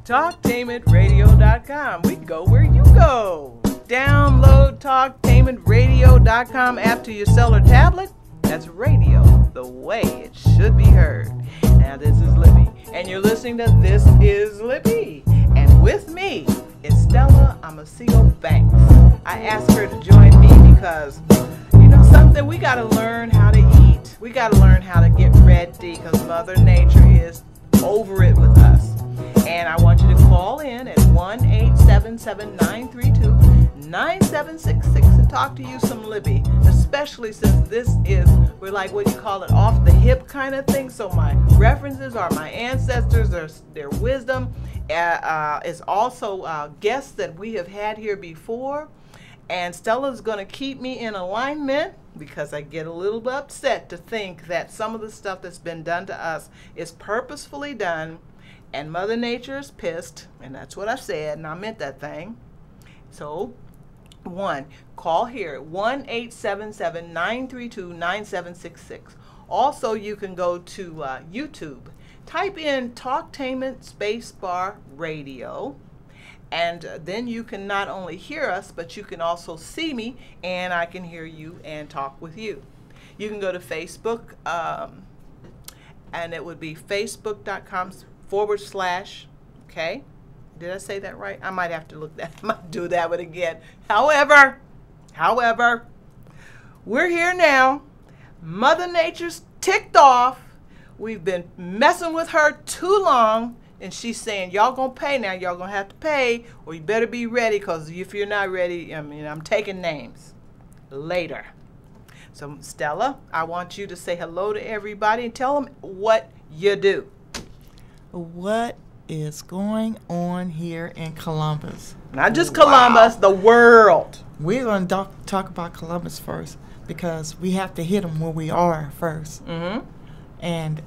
TalkTainmentRadio.com. We go where you go. Download TalkTainmentRadio.com app to your cellular tablet. That's radio the way it should be heard. Now this is Libby, and you're listening to This Is Libby. And with me is Stella OMOSIGHO-BANKS. I asked her to join me because, you know something, we got to learn how to eat. We got to learn how to get ready because Mother Nature is over it with us. And I want you to call in at 1-877-932-9766 and talk to you some Libby, especially since this is, we're like, what do you call it, off the hip kind of thing. So my references are my ancestors, their wisdom is also guests that we have had here before. And Stella's going to keep me in alignment because I get a little bit upset to think that some of the stuff that's been done to us is purposefully done. And Mother Nature is pissed, and that's what I said, and I meant that thing. So, call here at 1-877-932-9766. Also, you can go to YouTube. Type in Talktainment Spacebar Radio, and then you can not only hear us, but you can also see me, and I can hear you and talk with you. You can go to Facebook, and it would be facebook.com/, okay? Did I say that right? I might have to look that. I might do that one again. However, we're here now. Mother Nature's ticked off. We've been messing with her too long, and she's saying, y'all gonna pay now. Y'all gonna have to pay, or you better be ready, because if you're not ready, I mean, I'm taking names later. So, Stella, I want you to say hello to everybody and tell them what you do. What is going on here in Columbus? Not just Columbus, the world. We're going to talk about Columbus first because we have to hit them where we are first. Mm-hmm. And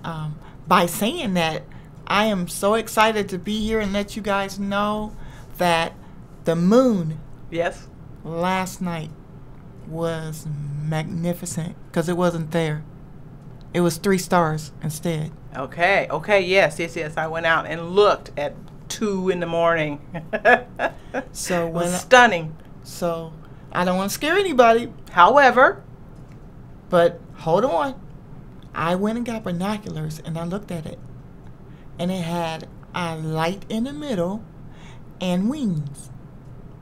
by saying that, I am so excited to be here and let you guys know that the moon, yes, last night was magnificent because it wasn't there. It was 3 stars instead. Okay, yes. I went out and looked at 2 in the morning. So it was stunning. So I don't want to scare anybody. However, but hold on. I went and got binoculars and I looked at it. And it had a light in the middle and wings.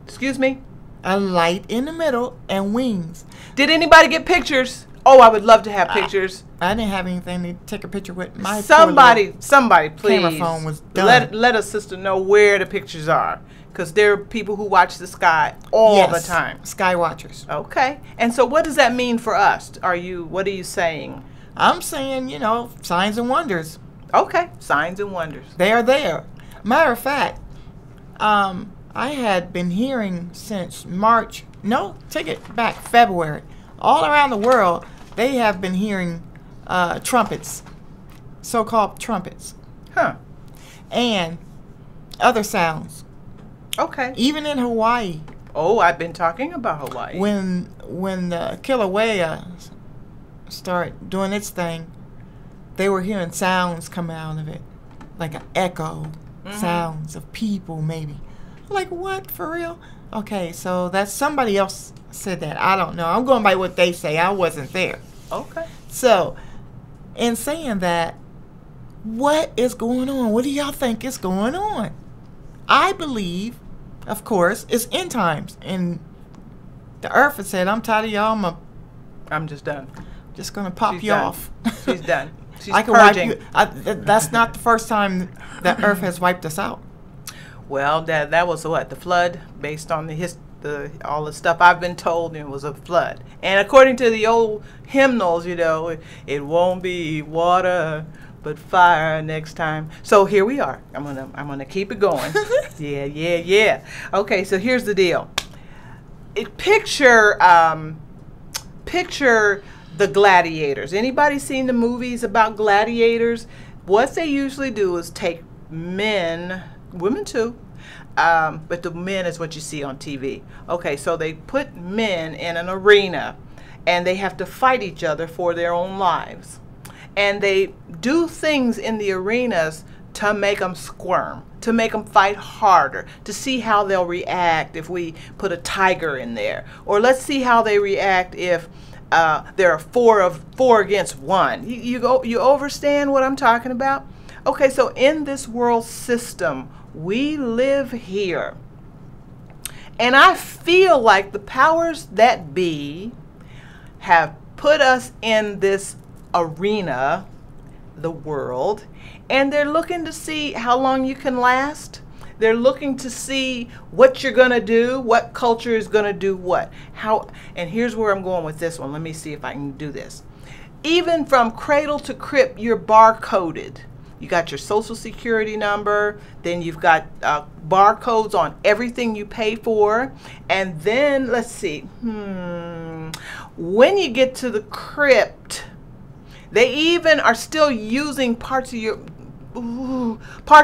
Excuse me? A light in the middle and wings. Did anybody get pictures? Oh, I would love to have pictures. I didn't have anything to take a picture with. My somebody, please. Camera phone was done. Let a sister know where the pictures are, because there are people who watch the sky all the time. Sky watchers. Okay, and so what does that mean for us? What are you saying? I'm saying, signs and wonders. Okay, signs and wonders. They are there. Matter of fact, I had been hearing since March. No, take it back, February. All around the world, they have been hearing trumpets, so-called trumpets. Huh. And other sounds. Okay. Even in Hawaii. Oh, I've been talking about Hawaii. When the Kilauea started doing its thing, they were hearing sounds come out of it, like an echo, sounds of people maybe. Like, what, for real? Okay, so that's somebody else said that. I don't know. I'm going by what they say. I wasn't there. Okay. So, in saying that, what is going on? What do y'all think is going on? I believe, of course, it's end times. And the earth has said, I'm tired of y'all. I'm just done. Just going to pop you off. She's done. She's I can purging. wipe you. That's not the first time the earth has wiped us out. Well, that was what, the flood, based on all the stuff I've been told, it was a flood. And according to the old hymnals, it won't be water but fire next time. So here we are. I'm gonna keep it going. Yeah. Okay, so here's the deal. Picture the gladiators. Anybody seen the movies about gladiators? What they usually do is take men, women too, but the men is what you see on TV. Okay, so they put men in an arena and they have to fight each other for their own lives. And they do things in the arenas to make them squirm, to make them fight harder, to see how they'll react if we put a tiger in there. Or let's see how they react if there are four against one. You understand what I'm talking about? Okay, so in this world system, we live here. And I feel like the powers that be have put us in this arena, the world, and they're looking to see how long you can last. They're looking to see what you're going to do, what culture is going to do what. And here's where I'm going with this one. Let me see if I can do this. Even from cradle to crib, you're barcoded. You got your social security number, then you've got barcodes on everything you pay for, and then, let's see, when you get to the crypt, they even are still using parts of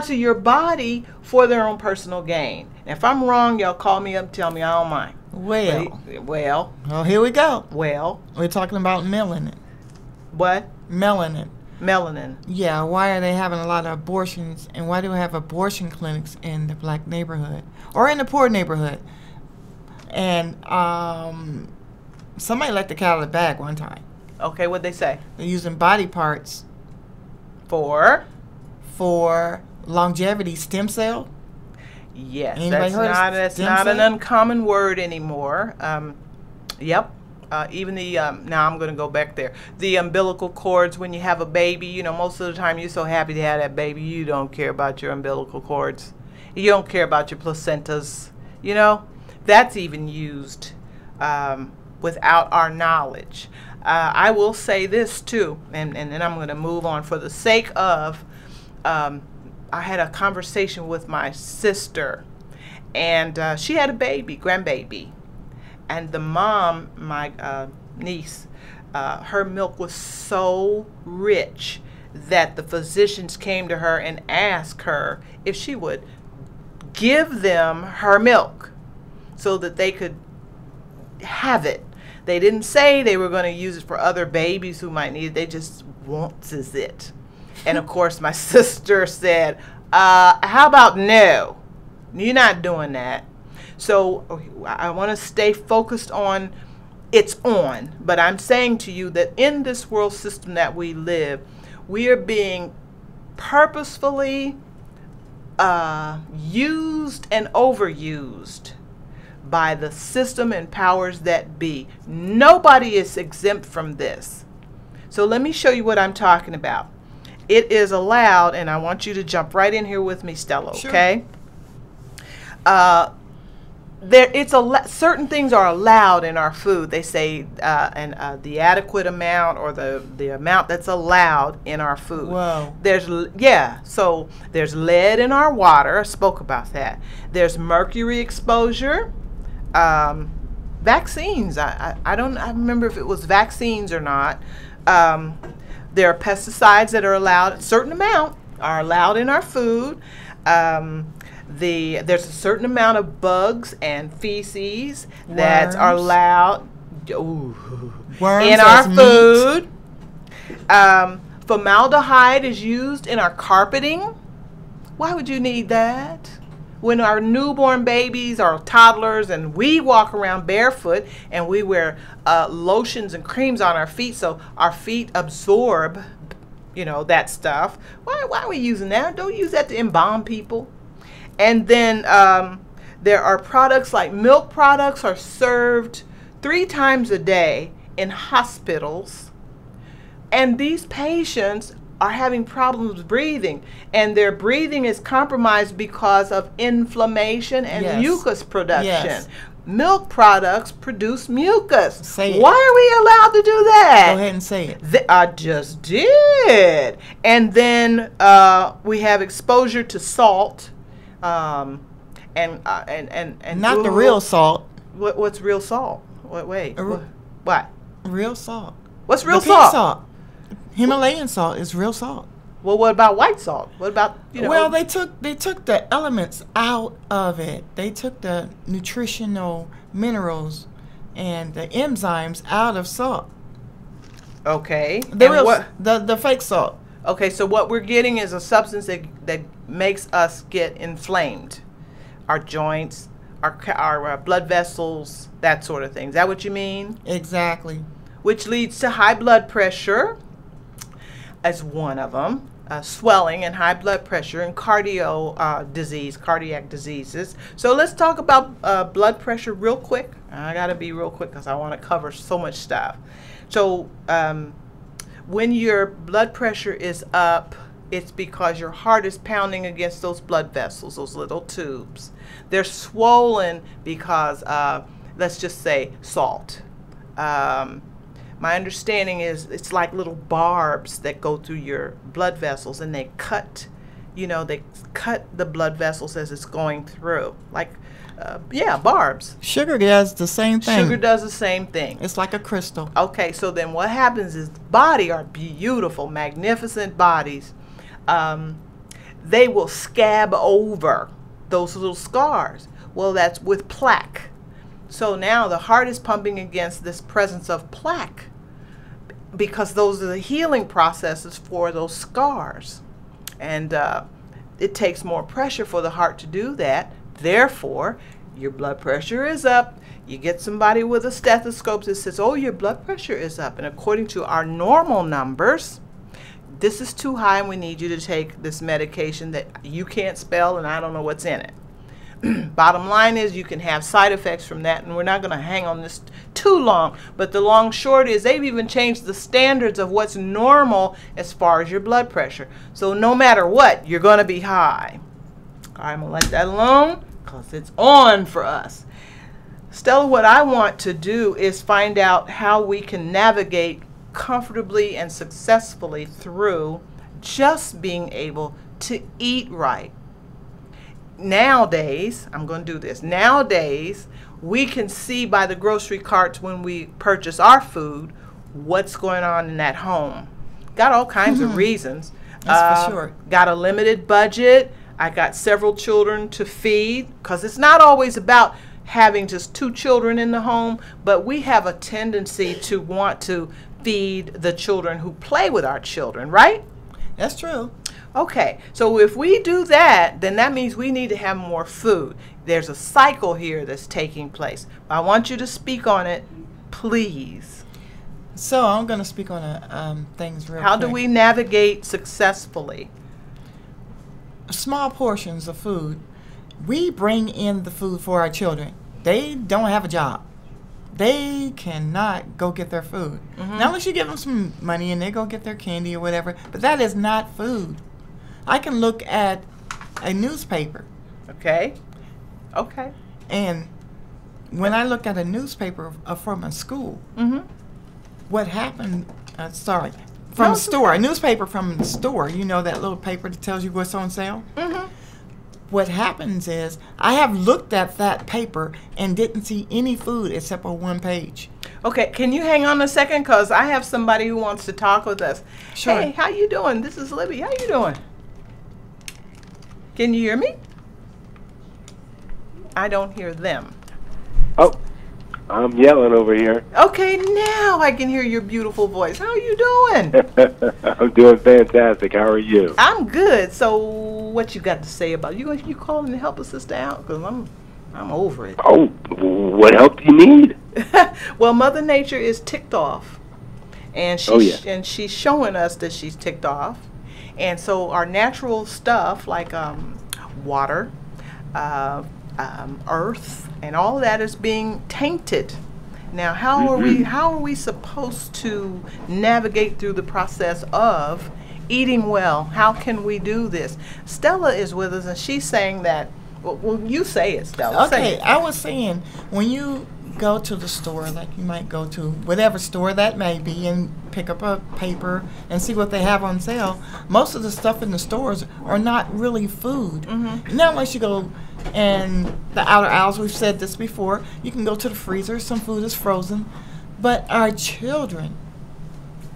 your body for their own personal gain. And if I'm wrong, y'all call me up and tell me I don't mind. Well, here we go. Well, we're talking about melanin. What? Melanin. Melanin. Yeah, why are they having a lot of abortions, and why do we have abortion clinics in the black neighborhood or in the poor neighborhood? And somebody let the cat out of the bag one time. Okay, what'd they say? They're using body parts for longevity stem cell. Yes, that's not an uncommon word anymore. Yep. Even the, now I'm going to go back there. The umbilical cords, when you have a baby, you know, most of the time you're so happy to have that baby, you don't care about your umbilical cords. You don't care about your placentas. You know, that's even used without our knowledge. I will say this too, and then I'm going to move on for the sake of, I had a conversation with my sister, and she had a baby, grandbaby. And the mom, my niece, her milk was so rich that the physicians came to her and asked her if she would give them her milk so that they could have it. They didn't say they were going to use it for other babies who might need it. They just wanted it. And of course, my sister said, how about no? You're not doing that. So I want to stay focused on it's on, but I'm saying to you that in this world system that we live, we are being purposefully used and overused by the system and powers that be. Nobody is exempt from this. So let me show you what I'm talking about. It is allowed, and I want you to jump right in here with me, Stella, okay? Sure. Certain things are allowed in our food. They say the adequate amount or the amount that's allowed in our food. Wow. So there's lead in our water. I spoke about that. There's mercury exposure. Vaccines. I don't remember if it was vaccines or not. There are pesticides that are allowed. A certain amount are allowed in our food. There's a certain amount of bugs and feces that are allowed in our food. Formaldehyde is used in our carpeting. Why would you need that? When our newborn babies are toddlers and we walk around barefoot and we wear lotions and creams on our feet so our feet absorb, you know, that stuff. Why are we using that? Don't use that to embalm people. And then there are products like milk products are served 3 times a day in hospitals. And these patients are having problems breathing. And their breathing is compromised because of inflammation and mucus production. Yes. Milk products produce mucus. Say it. Why are we allowed to do that? Go ahead and say it. I just did. And then we have exposure to salt. And not the real salt. What's real salt? Wait. What? Real salt. What's real the pink salt? Salt. Himalayan salt is real salt. Well, what about white salt? What about, you know? Well, they took the elements out of it. They took the nutritional minerals and the enzymes out of salt. Okay. The fake salt. Okay, so what we're getting is a substance that makes us get inflamed. Our joints, our blood vessels, that sort of thing. Is that what you mean? Exactly. Which leads to high blood pressure as one of them. Swelling and high blood pressure and cardiac diseases. So let's talk about blood pressure real quick. I got to be real quick because I want to cover so much stuff. So when your blood pressure is up, it's because your heart is pounding against those blood vessels, those little tubes. They're swollen because, let's just say, salt. My understanding is it's like little barbs that go through your blood vessels, and they cut, they cut the blood vessels as it's going through. Like, yeah, barbs. Sugar does the same thing. Sugar does the same thing. It's like a crystal. Okay, so then what happens is the body are beautiful, magnificent bodies. They will scab over those little scars. Well, that's with plaque. So now the heart is pumping against this presence of plaque because those are the healing processes for those scars. And it takes more pressure for the heart to do that. Therefore, your blood pressure is up. You get somebody with a stethoscope that says, oh, your blood pressure is up. And according to our normal numbers, this is too high and we need you to take this medication that you can't spell and I don't know what's in it. Bottom line is you can have side effects from that, and we're not going to hang on this too long. But the long short is they've even changed the standards of what's normal as far as your blood pressure. So no matter what, you're going to be high. I'm going to let that alone because it's on for us. Stella, what I want to do is find out how we can navigate comfortably and successfully through just being able to eat right. Nowadays, I'm going to do this. Nowadays, we can see by the grocery carts when we purchase our food what's going on in that home. Got all kinds of reasons. That's for sure. Got a limited budget. I got several children to feed because it's not always about having just 2 children in the home, but we have a tendency to want to feed the children who play with our children, right? That's true. Okay, so if we do that, then that means we need to have more food. There's a cycle here that's taking place. I want you to speak on it, please. So I'm going to speak on things real quick. How do we navigate successfully? Small portions of food. We bring in the food for our children. They don't have a job. They cannot go get their food. Now, unless you give them some money and they go get their candy or whatever, but that is not food. I can look at a newspaper. Okay. Okay. And when I look at a newspaper from a school, what happened, from a store, a newspaper from the store, you know that little paper that tells you what's on sale? What happens is I have looked at that paper and didn't see any food except for one page. Okay, can you hang on a second? Because I have somebody who wants to talk with us. Sure. Hey, how you doing? This is Libby. How you doing? Can you hear me? I don't hear them. Oh, I'm yelling over here. Okay, now I can hear your beautiful voice. How are you doing? I'm doing fantastic. How are you? I'm good. So what you got to say about you calling to help a sister out? Because I'm over it. Oh, what help do you need? Well, Mother Nature is ticked off. And she's showing us that she's ticked off. And so our natural stuff like water, earth, and all of that is being tainted. Now, how are we supposed to navigate through the process of eating well? How can we do this? Stella is with us, and she's saying that. Well, you say it, Stella. Okay, say it. I was saying when you go to the store, like you might go to whatever store that may be, and pick up a paper and see what they have on sale. Most of the stuff in the stores are not really food. Not unless you go in the outer aisles. We've said this before. You can go to the freezer. Some food is frozen. But our children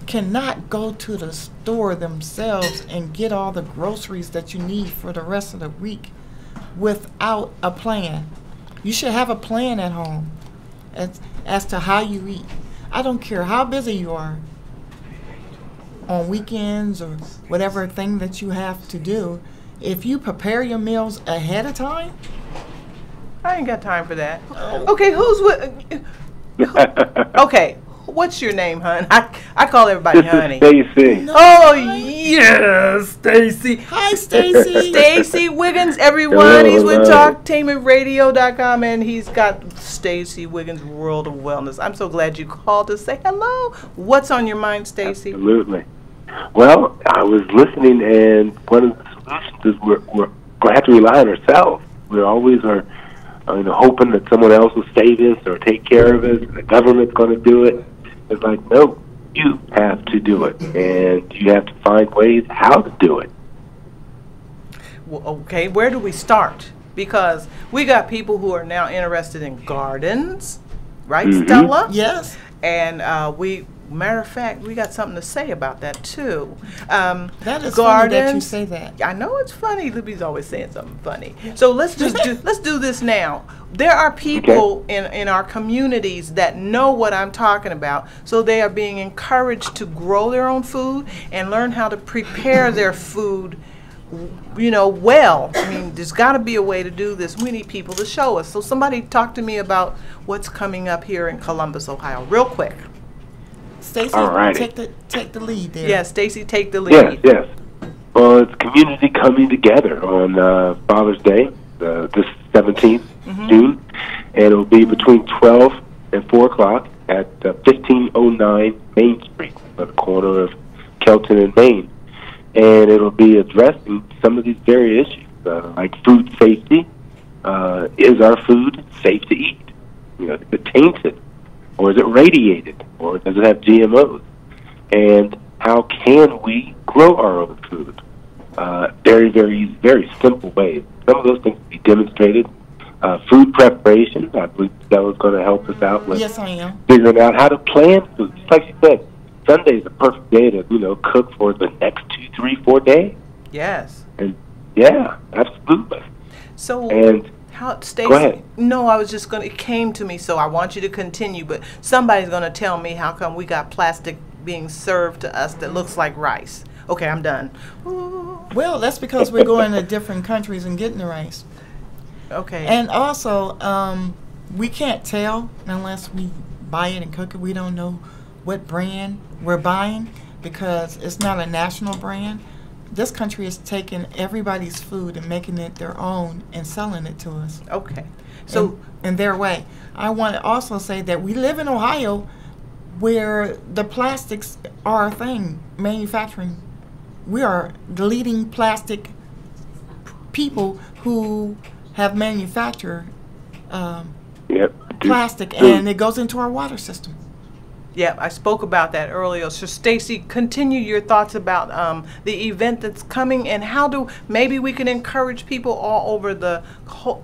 cannot go to the store themselves and get all the groceries that you need for the rest of the week without a plan. You should have a plan at home as to how you eat. I don't care how busy you are. on weekends or whatever thing that you have to do, if you prepare your meals ahead of time. I ain't got time for that. Okay, who's with? Okay, what's your name, hon? I call everybody honey. Stacy. Oh yes, Stacy. Hi, Stacy. Stacy Wiggins, everyone. Hello, He's with hello. TalkTainmentRadio.com, and he's got Stacy Wiggins World of Wellness. I'm so glad you called to say hello. What's on your mind, Stacy? Absolutely. Well, I was listening, and one of the solutions is we're going to have to rely on ourselves. We always are hoping that someone else will save us or take care of us, and the government's going to do it. It's like, no, you have to do it, and you have to find ways how to do it. Well, okay, where do we start? Because we got people who are now interested in gardens, right, Stella? Yes. And matter of fact, we got something to say about that too. That is funny that you say that. I know it's funny. Libby's always saying something funny. So let's do this now. There are people in our communities that know what I'm talking about, so they are being encouraged to grow their own food and learn how to prepare their food, well. I mean, there's got to be a way to do this. We need people to show us. So somebody talk to me about what's coming up here in Columbus, Ohio, real quick. Stacy, take the lead there. Yes, Stacy, take the lead. Yes. Well, it's community coming together on Father's Day, this 17th June, and it'll be between 12 and 4 o'clock at 1509 Main Street, at the corner of Kelton and Main. And it'll be addressing some of these various issues, like food safety. Is our food safe to eat? Is it tainted? Or is it radiated? Or does it have GMOs? And how can we grow our own food? Very, very easy, very simple ways. Some of those things can be demonstrated. Food preparation, I believe Stella's going to help us out with. Yes, I am. Figuring out how to plan food. Just like she said, Sunday's a perfect day to, cook for the next 2, 3, 4 days. Yes. And yeah, absolutely. So, and Stacy, go ahead. No, I was just it came to me, so I want you to continue, but somebody's going to tell me how come we got plastic being served to us that looks like rice. Okay, I'm done. Ooh. Well, that's because we're going to different countries and getting the rice. Okay. And also, we can't tell unless we buy it and cook it. We don't know what brand we're buying because it's not a national brand. This country is taking everybody's food and making it their own and selling it to us. Okay. So in their way. I want to also say that we live in Ohio where the plastics are a thing, manufacturing. We are the leading plastic people who have manufactured plastic, and it goes into our water system. Yeah, I spoke about that earlier. So, Stacy, continue your thoughts about the event that's coming, and how maybe we can encourage people all over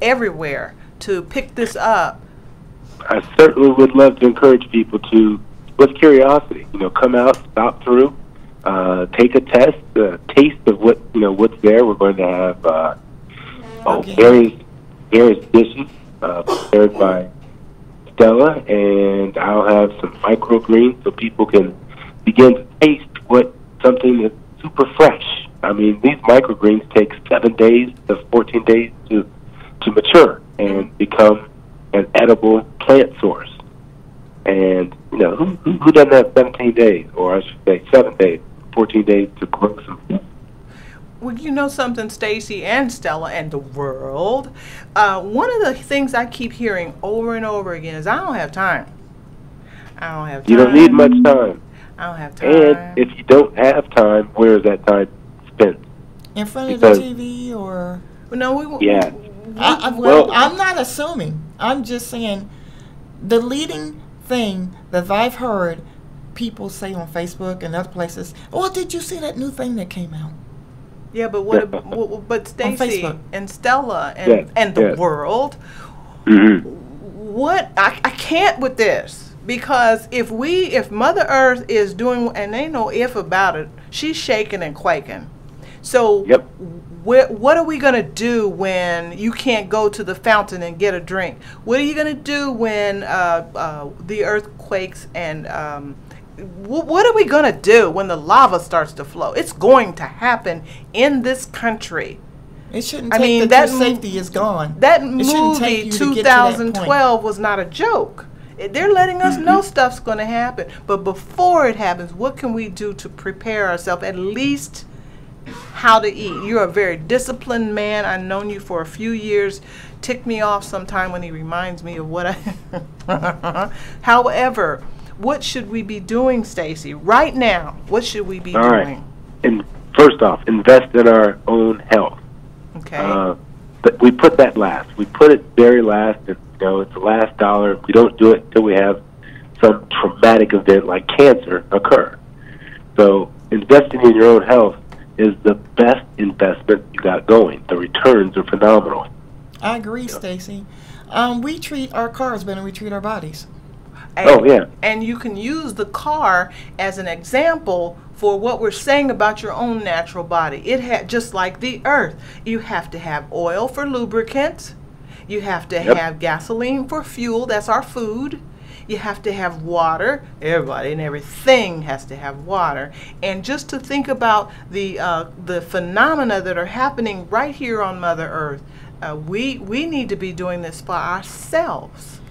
everywhere to pick this up. I certainly would love to encourage people to, with curiosity, come out, stop through, take a test, taste of what's there. We're going to have various dishes prepared by Stella, and I'll have some microgreens so people can begin to taste something that's super fresh. I mean, these microgreens take 7 days to 14 days to mature and become an edible plant source. And who doesn't have 17 days, or I should say 7 days, 14 days to grow some food? Well, you know something, Stacy and Stella and the world. One of the things I keep hearing over and over again is I don't have time. I don't have time. You don't need much time. I don't have time. And if you don't have time, where is that time spent? In front of the TV or? No, yeah. I'm not assuming. I'm just saying the leading thing that I've heard people say on Facebook and other places, oh, did you see that new thing that came out? Yeah, but Stacy and Stella and the world, what I can't with this, because if Mother Earth is doing, and they know if about it, she's shaking and quaking. So what are we gonna do when you can't go to the fountain and get a drink? What are you gonna do when the earth quakes and what are we going to do when the lava starts to flow? It's going to happen in this country. It shouldn't take that your safety is gone. That movie 2012 was not a joke. They're letting us know stuff's going to happen. But before it happens, what can we do to prepare ourselves, at least how to eat? You're a very disciplined man. I've known you for a few years. Tick me off sometime when he reminds me of what I... However, what should we be doing, Stacy? Right now, what should we be doing? Right. And first off, invest in our own health. Okay. But we put that last. We put it very last. And, you know, it's the last dollar. We don't do it until we have some traumatic event like cancer occur. So investing in your own health is the best investment you got going. The returns are phenomenal. I agree, Stacy. We treat our cars better than we treat our bodies. And you can use the car as an example for what we're saying about your own natural body. It just like the earth. You have to have oil for lubricant. You have to have gasoline for fuel. That's our food. You have to have water. Everybody and everything has to have water. And just to think about the phenomena that are happening right here on Mother Earth, we need to be doing this for ourselves.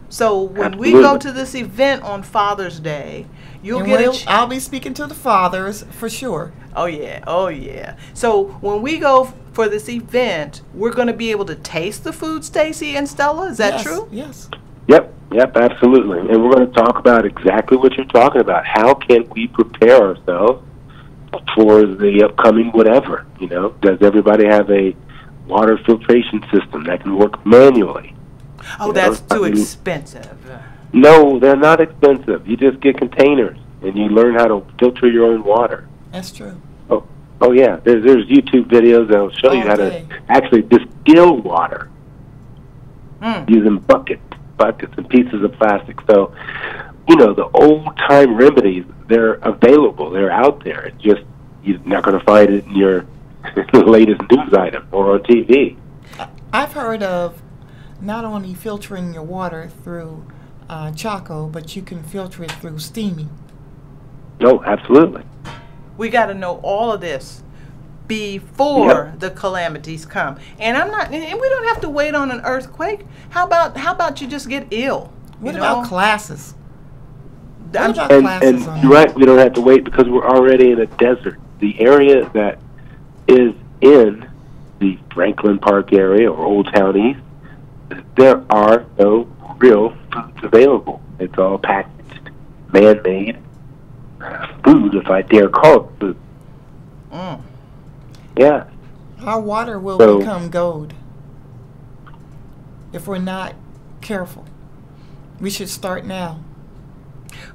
So when we go to this event on Father's Day, I'll be speaking to the fathers for sure. Oh yeah, oh yeah. So when we go for this event, we're going to be able to taste the food, Stacy and Stella. Is that true? Yes. Yep, absolutely. And we're going to talk about exactly what you're talking about. How can we prepare ourselves for the upcoming whatever? You know, does everybody have a water filtration system that can work manually? Oh, that's too expensive. No, they're not expensive. You just get containers and you learn how to filter your own water. That's true. Oh yeah. There's YouTube videos that'll show you how to actually distill water using buckets and pieces of plastic. So, you know, the old-time remedies, they're available. They're out there. It's just you're not going to find it in your latest news item or on TV. I've heard of not only filtering your water through charcoal, but you can filter it through steaming. No, absolutely. We got to know all of this before the calamities come. And we don't have to wait on an earthquake. How about you just get ill? What about classes? And you're right, we don't have to wait because we're already in a desert. The area that is in the Franklin Park area or Old Town East, there are no real foods available. It's all packaged, man-made food, if I dare call it food. Yeah. Our water will become gold if we're not careful. We should start now.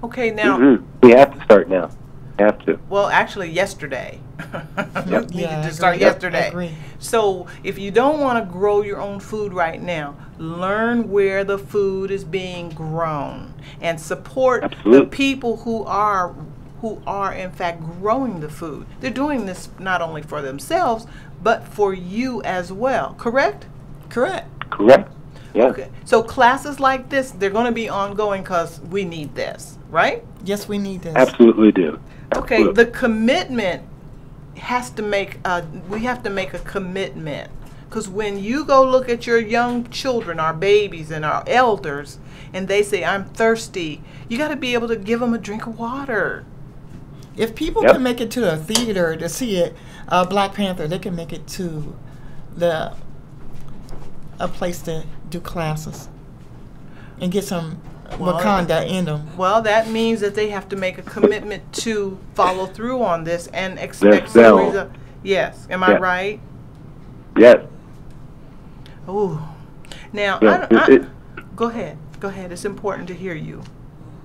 Okay, now. We have to start now. Have to. Well, actually, yesterday. Yep. Needed to start yesterday. So if you don't want to grow your own food right now, learn where the food is being grown and support the people who are in fact growing the food. They're doing this not only for themselves, but for you as well. Correct? Correct. Yeah. Okay. So classes like this, they're going to be ongoing because we need this, right? Yes, we need this. Absolutely do. Okay. The commitment has to make. We have to make a commitment, because when you go look at your young children, our babies and our elders, and they say, "I'm thirsty," you got to be able to give them a drink of water. If people can make it to a theater to see it, Black Panther, they can make it to a place to do classes and get some Wakanda in them. Well, that means that they have to make a commitment to follow through on this and expect some result. Yes, am I right? Yes. Ooh. Now, go ahead. Go ahead. It's important to hear you.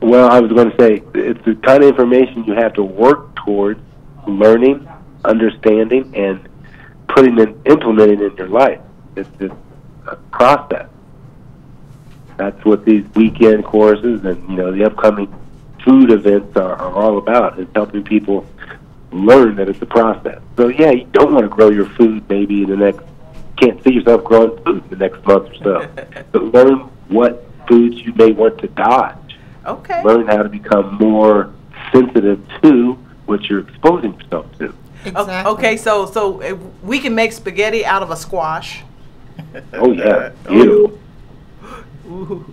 Well, I was going to say, it's the kind of information you have to work towards learning, understanding, and implementing in your life. It's just a process. That's what these weekend courses and, the upcoming food events are all about, is helping people learn that it's a process. So, yeah, you don't want to grow your food maybe can't see yourself growing food in the next month or so. But learn what foods you may want to dodge. Okay. Learn how to become more sensitive to what you're exposing yourself to. Exactly. Okay, so we can make spaghetti out of a squash. Oh yeah, beautiful. Ooh.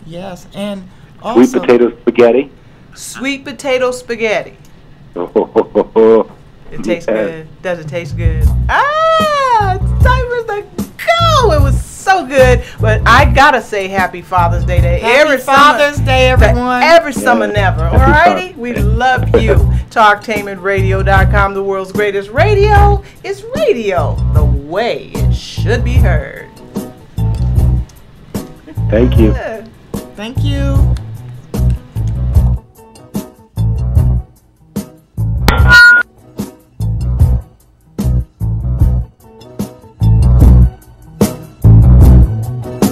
Yes, and also Sweet potato spaghetti. Sweet potato spaghetti. Oh, It tastes yes. good. Does it taste good? Ah, it's time for us to go. It was so good. But I gotta say Happy Father's Day to Happy Father's Day, everyone. Every summer Yeah. never. Happy Alrighty? Father's We Day. love you. TalkTainmentRadio.com, the world's greatest radio, is radio the way it should be heard. Thank you. Yeah. Thank you.